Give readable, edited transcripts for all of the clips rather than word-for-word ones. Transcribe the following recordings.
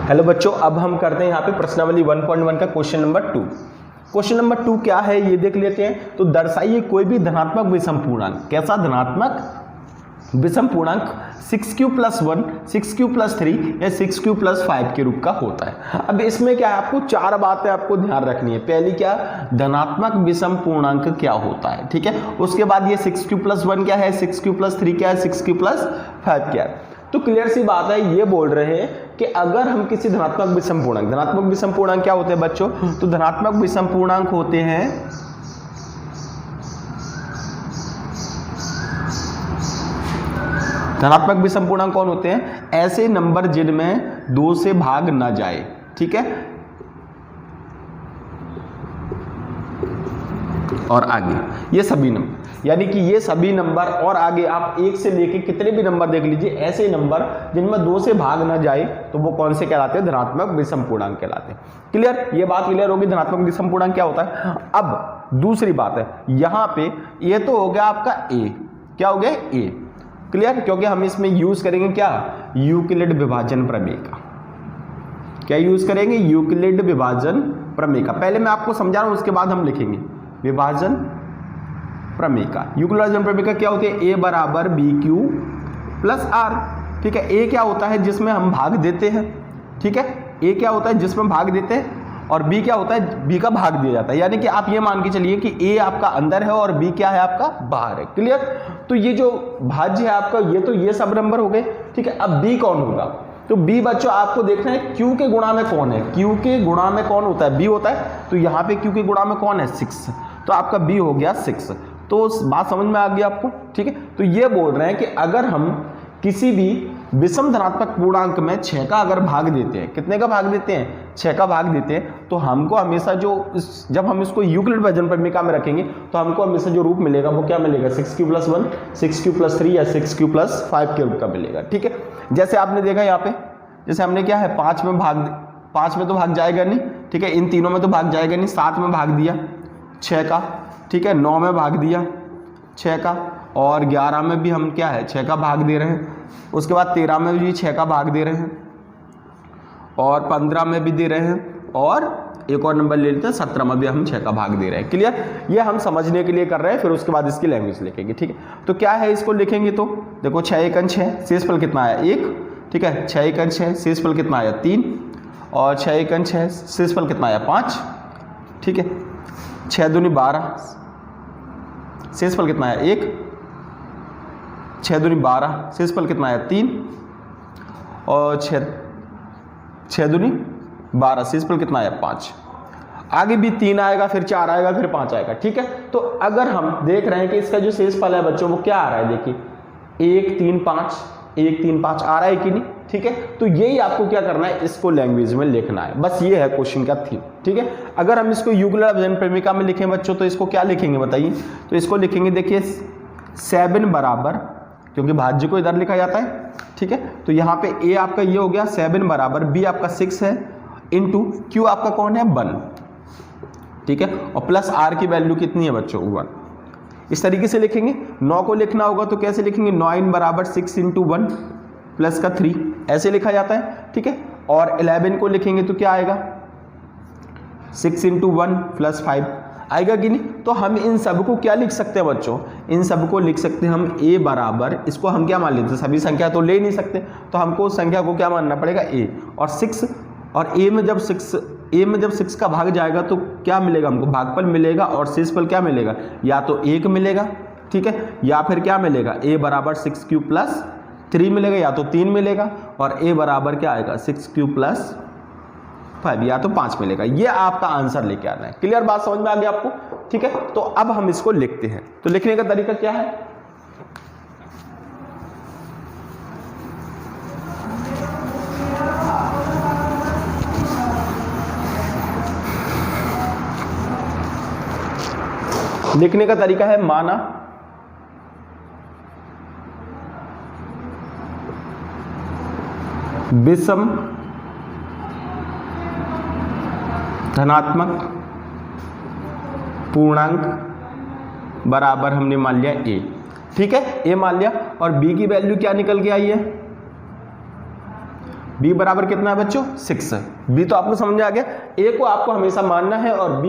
Hello बच्चों, अब हम करते हैं यहाँ पे प्रश्नावली 1.1 का क्वेश्चन नंबर 2। क्वेश्चन नंबर 2 क्या है ये देख लेते हैं। तो दर्शाइए कोई भी धनात्मक विषम पूर्णांक। कैसा धनात्मक विषम पूर्णांक 6q + 1, 6q + 3 या 6q + 5 के रूप का होता है। अब इसमें क्या है, आपको चार बातें आपको ध्यान रखनी है। पहली क्या, धनात्मक विषम पूर्णांक क्या होता है, ठीक है। उसके बाद ये 6q + 1 क्या है, 6q + 3 क्या है, 6q + 5 क्या है। तो क्लियर सी बात है, ये बोल रहे हैं कि अगर हम किसी धनात्मक विषम पूर्णांक क्या होते हैं बच्चों, तो धनात्मक विषम पूर्णांक होते हैं धनात्मक विषम पूर्णांक कौन होते हैं, ऐसे नंबर जिनमें 2 से भाग ना जाए, ठीक है। और आगे ये सभी नंबर, यानी कि ये सभी नंबर और आगे आप 1 से लेके कितने भी नंबर देख लीजिए, ऐसे नंबर जिनमें 2 से भाग ना जाए तो वो कौन से कहलाते हैं, धनात्मक विषम पूर्णांक कहलाते हैं। क्लियर, ये बात क्लियर होगी धनात्मक विषम पूर्णांक क्या होता है। अब दूसरी बात है, यहां पे ये तो हो गया आपका ए, क्या हो गया ए, क्लियर, क्योंकि हम इसमें यूज करेंगे क्या, यूक्लिड विभाजन प्रमेय का। क्या यूज करेंगे, यूक्लिड विभाजन प्रमेय का। पहले मैं आपको समझा रहा हूं, उसके बाद हम लिखेंगे विभाजन प्रमेय का। यूक्लिड विभाजन प्रमेय का क्या होती है, a = bq + r, ठीक है। a क्या होता है, जिसमें हम भाग देते हैं, ठीक है। a क्या होता है, जिसमें भाग देते हैं, और b क्या होता है, b का भाग दिया जाता है। यानी कि आप ये मान के चलिए कि a आपका अंदर है और b क्या है, आपका बाहर है। क्लियर, तो ये जो भाज्य है आपका, ये सब नंबर हो गए, ठीक है। अब b कौन होगा, तो b बच्चों आपको देखना है q के गुणा में कौन है, q के गुणा में कौन होता है, b होता है। तो यहाँ पे q के गुणा में कौन है, 6, तो आपका b हो गया 6। तो बात समझ में आ गई आपको, ठीक है। तो ये बोल रहे हैं कि अगर हम किसी भी विषम धनात्मक पूर्णांक में 6 का अगर भाग देते हैं, कितने का भाग देते हैं, 6 का भाग देते हैं, तो हमको हमेशा जब हम इसको यूक्लिड विभाजन प्रमेय में रखेंगे तो हमको हमेशा जो रूप मिलेगा वो क्या मिलेगा, 6q + 1, 6q + 3 या 6q + 5 के रूप का मिलेगा, ठीक है। जैसे आपने देखा यहाँ पे, जैसे हमने क्या है 5 में तो भाग जाएगा नहीं, ठीक है। इन तीनों में तो भाग जाएगा नहीं। 7 में भाग दिया 6 का, ठीक है। 9 में भाग दिया 6 का, और 11 में भी हम क्या है 6 का भाग दे रहे हैं। उसके बाद 13 में भी 6 का भाग दे रहे हैं, और 15 में भी दे रहे हैं, और एक और नंबर ले लेते हैं 17 में भी हम 6 का भाग दे रहे हैं। क्लियर, ये हम समझने के लिए कर रहे हैं, फिर उसके बाद इसकी लैंग्वेज लिखेंगे, ठीक है। तो क्या है, इसको लिखेंगे तो देखो 6 × 6 शेषफल कितना आया 1, ठीक है। 6 × 6 शेषफल कितना आया 3, और 6 × 6 शेषफल कितना आया 5, ठीक है। 6 दूनी 12 शेषफल कितना आया 1, 6 दूनी 12 शेषफल कितना आया 3, और 6 दूनी 12 शेषफल कितना आया 5। आगे भी 3 आएगा, फिर 4 आएगा, फिर 5 आएगा, ठीक है। तो अगर हम देख रहे हैं कि इसका जो शेषफल है बच्चों वो क्या आ रहा है, देखिए 1 3 5 आ रहा है कि नहीं, ठीक है। तो यही आपको क्या करना है, इसको लैंग्वेज में लिखना है, बस ये है क्वेश्चन का थीम, ठीक है। अगर हम इसको यूक्लिड विभाजन प्रमेय में लिखें बच्चों, तो इसको क्या लिखेंगे बताइए, तो इसको लिखेंगे देखिए 7 बराबर, क्योंकि भाज्य को इधर लिखा जाता है, ठीक है। तो यहाँ पे a आपका ये हो गया 7 बराबर, b आपका 6 है, इंटू q आपका कौन है 1, ठीक है। और प्लस r की वैल्यू कितनी है बच्चों 1। इस तरीके से लिखेंगे। 9 को लिखना होगा तो कैसे लिखेंगे, 9 बराबर 6 × 1 प्लस का 3, ऐसे लिखा जाता है, ठीक है। और 11 को लिखेंगे तो क्या आएगा 6 × 1 + 5 आएगा कि नहीं। तो हम इन सब को क्या लिख सकते हैं बच्चों, इन सब को लिख सकते हैं हम a बराबर, इसको हम क्या मान लेते हैं, सभी संख्या तो ले नहीं सकते, तो हमको उस संख्या को क्या मानना पड़ेगा a, और 6, और a में जब 6 का भाग जाएगा तो क्या मिलेगा हमको, भागफल मिलेगा, और शेषफल क्या मिलेगा, या तो 1 मिलेगा, ठीक है, या फिर क्या मिलेगा a बराबर 6q + 3 मिलेगा, या तो 3 मिलेगा, और a बराबर क्या आएगा 6q + 5 या तो 5 मिलेगा। ये आपका आंसर लेके आना है। क्लियर, बात समझ में आ गई आपको, ठीक है। तो अब हम इसको लिखते हैं। तो लिखने का तरीका क्या है, लिखने का तरीका है माना विषम धनात्मक पूर्णांक बराबर हमने मान लिया a, ठीक है, a मान लिया, और b की वैल्यू क्या निकल के आई है b बराबर कितना है बच्चों 6 है। b तो आपको समझ में आ गया। a को आपको हमेशा मानना है और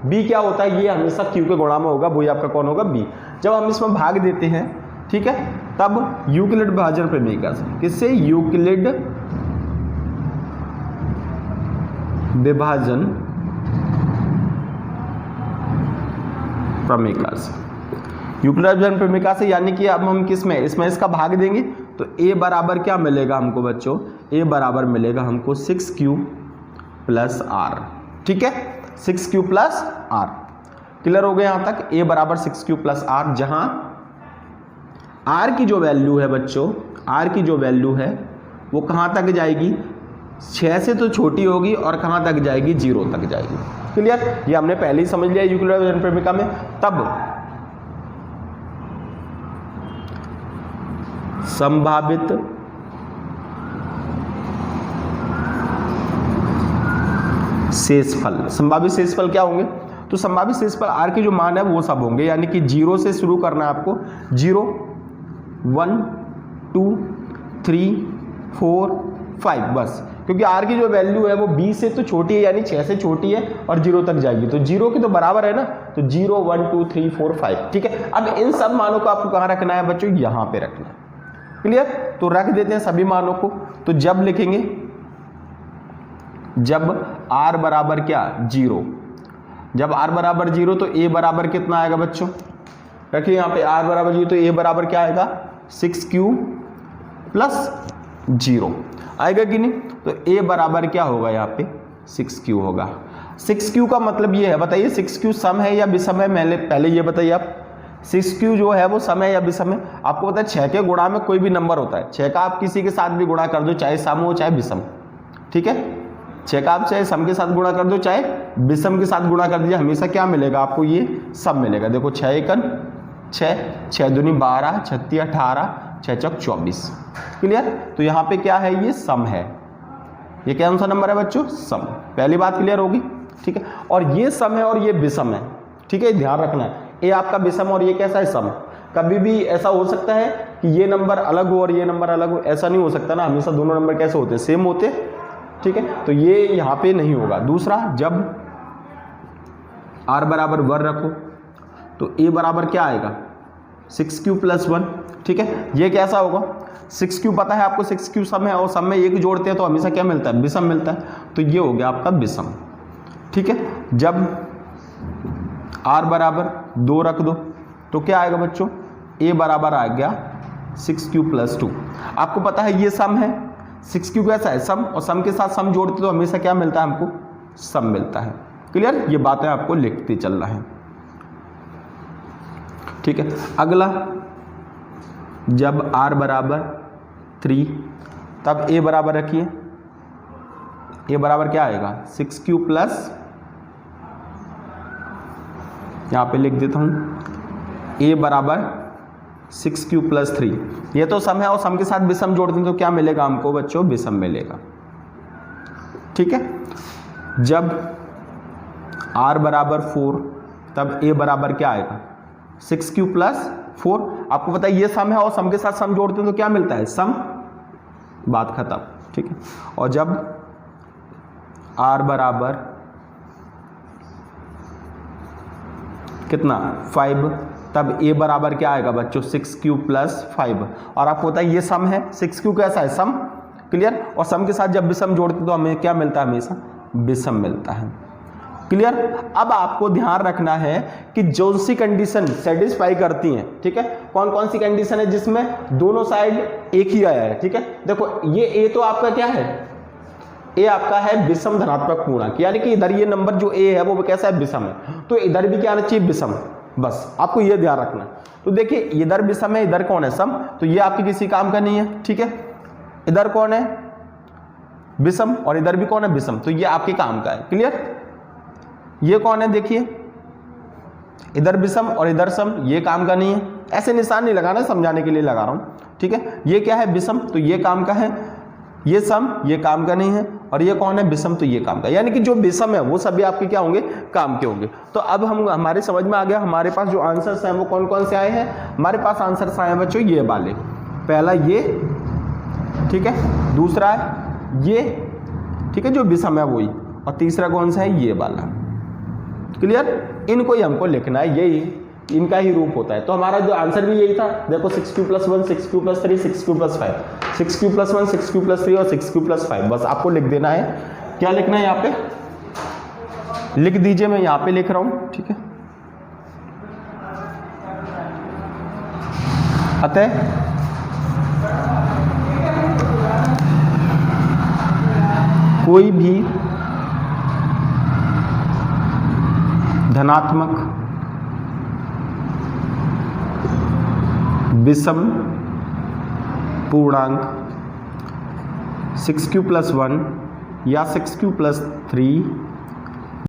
b क्या होता है, ये हमेशा q के गुणा में होगा, वही आपका कौन होगा b। जब हम इसमें भाग देते हैं, ठीक है, तब यूक्लिड विभाजन प्रमेय से, किससे, यूक्लिड विभाजन प्रमेय से, यूक्लिड विभाजन प्रमेय से, यानी कि अब हम किस में, इसमें इसका भाग देंगे तो a बराबर क्या मिलेगा हमको बच्चों, a बराबर मिलेगा हमको 6q प्लस r, ठीक है, 6q प्लस r। क्लियर हो गया यहाँ तक, a बराबर 6q प्लस r, जहां r की जो वैल्यू है बच्चों, r की जो वैल्यू है वो कहाँ तक जाएगी, 6 से तो छोटी होगी और कहाँ तक जाएगी, 0 तक जाएगी। क्लियर, ये हमने पहले ही समझ लिया यूक्लिड विभाजन प्रमेय में। तब संभावित शेषफल, संभावित शेषफल क्या होंगे, तो संभावित शेषफल r की जो मान है वो सब होंगे, यानी कि 0 से शुरू करना है आपको, 0 1 2 3 4 5 बस, क्योंकि r की जो वैल्यू है वो b से तो छोटी है, यानी 6 से छोटी है और 0 तक जाएगी, तो 0 के तो बराबर है ना, तो 0 1 2 3 4 5, ठीक है। अब इन सब मानों को आपको कहाँ रखना है बच्चों, यहाँ पे रखना है। क्लियर, तो रख देते हैं सभी मानों को। तो जब लिखेंगे, जब r बराबर क्या 0, जब r बराबर 0 तो a बराबर कितना आएगा बच्चों, रखिए यहाँ पे r बराबर 0 तो a बराबर क्या आएगा 6q प्लस 0 आएगा कि नहीं। तो a बराबर क्या होगा यहाँ पे 6q होगा। 6q का मतलब ये है, बताइए 6q सम है या विषम है, पहले ये बताइए आप, 6q जो है वो सम है या विषम है। आपको पता है 6 के गुणा में कोई भी नंबर होता है, 6 का आप किसी के साथ भी गुणा कर दो, चाहे सम हो चाहे विषम, ठीक है, 6 का आप चाहे सम के साथ गुणा कर दो चाहे विषम के साथ गुणा कर दीजिए, हमेशा क्या मिलेगा आपको, ये सम मिलेगा। देखो 6 एकन 6, 6 दूनी 12, 36 18, 6 चौक 24। क्लियर, तो यहाँ पे क्या है, ये सम है। ये कौन सा नंबर है बच्चों, सम। पहली बात क्लियर होगी, ठीक है। और ये सम है और ये विषम है, ठीक है, ध्यान रखना है, ये आपका विषम और ये कैसा है, सम। कभी भी ऐसा हो सकता है कि ये नंबर अलग हो और ये नंबर अलग हो, ऐसा नहीं हो सकता ना, हमेशा दोनों नंबर कैसे होते हैं, सेम होते, ठीक है। तो ये यहाँ पे नहीं होगा। दूसरा, जब r बराबर 1 रखो तो a बराबर क्या आएगा 6q प्लस 1, ठीक है। ये कैसा होगा, 6q पता है आपको, 6q सम है और सम में एक जोड़ते हैं तो हमेशा क्या मिलता है, विषम मिलता है, तो ये हो गया आपका विषम, ठीक है। जब r बराबर 2 रख दो तो क्या आएगा बच्चों, a बराबर आ गया 6q प्लस 2। आपको पता है ये सम है, 6q कैसा है, सम, और सम के साथ सम जोड़ते तो हमेशा क्या मिलता है हमको, सम मिलता है। क्लियर, ये बातें आपको लिखते चलना है, ठीक है। अगला, जब r बराबर 3 तब a बराबर रखिए, a बराबर क्या आएगा 6q प्लस, यहाँ पे लिख देता हूँ a बराबर 6q प्लस 3। ये तो सम है और सम के साथ विषम जोड़ दें तो क्या मिलेगा हमको बच्चों, विषम मिलेगा, ठीक है। जब r बराबर 4 तब a बराबर क्या आएगा 6q प्लस 4। आपको पता है ये सम है और सम के साथ सम जोड़ते हैं तो क्या मिलता है, सम, बात खत्म, ठीक है। और जब r बराबर कितना 5 तब a बराबर क्या आएगा बच्चों 6q प्लस 5। और आपको पता है ये सम है, 6q कैसा है, सम। क्लियर, और सम के साथ जब विषम जोड़ते तो हमें क्या मिलता है, हमेशा विषम मिलता है। क्लियर। अब आपको ध्यान रखना है कि जो सी कंडीशन सेटिस्फाई करती हैं, ठीक है, कौन कौन सी कंडीशन है जिसमें दोनों साइड एक ही आया है, ठीक है। देखो ये a तो आपका क्या है, a आपका है विषम धनात्मक पूर्णांक, यानी कि इधर ये नंबर जो a है वो कैसा है, विषम है, तो इधर भी क्या आना चाहिए, विषम, बस आपको ये ध्यान रखना। तो देखिए इधर विषम है, इधर कौन है, सम, तो ये आपके किसी काम का नहीं है, ठीक है। इधर कौन है, विषम, और इधर भी कौन है, विषम, तो ये आपके काम का है। क्लियर। ये कौन है, देखिए इधर विषम और इधर सम, ये काम का नहीं है, ऐसे निशान नहीं लगाना, समझाने के लिए लगा रहा हूं, ठीक है। ये क्या है, विषम, तो ये काम का है, ये सम, ये काम का नहीं है, और ये कौन है, विषम, तो ये काम का, यानी कि जो विषम है वो सभी आपके क्या होंगे, काम के होंगे। तो अब हम हमारे समझ में आ गया, हमारे पास जो आंसर्स हैं वो कौन कौन से आए हैं। हमारे पास आंसर्स आए हैं बच्चों ये वाले, पहला ये, ठीक है, दूसरा है ये, ठीक है, जो विषम है वही, और तीसरा कौन सा है, ये वाला। क्लियर? इनको ही हमको लिखना है, यही इनका ही रूप होता है। तो हमारा जो आंसर भी यही था, देखो 6q + 1, 6q + 3, 6q + 5, 6q + 1, 6q + 3 और 6q + 5। बस आपको लिख देना है, क्या लिखना है यहाँ पे, लिख दीजिए, मैं यहाँ पे लिख रहा हूँ, ठीक है। अतः कोई भी धनात्मक विषम पूर्णांक 6q + 1 या 6q + 3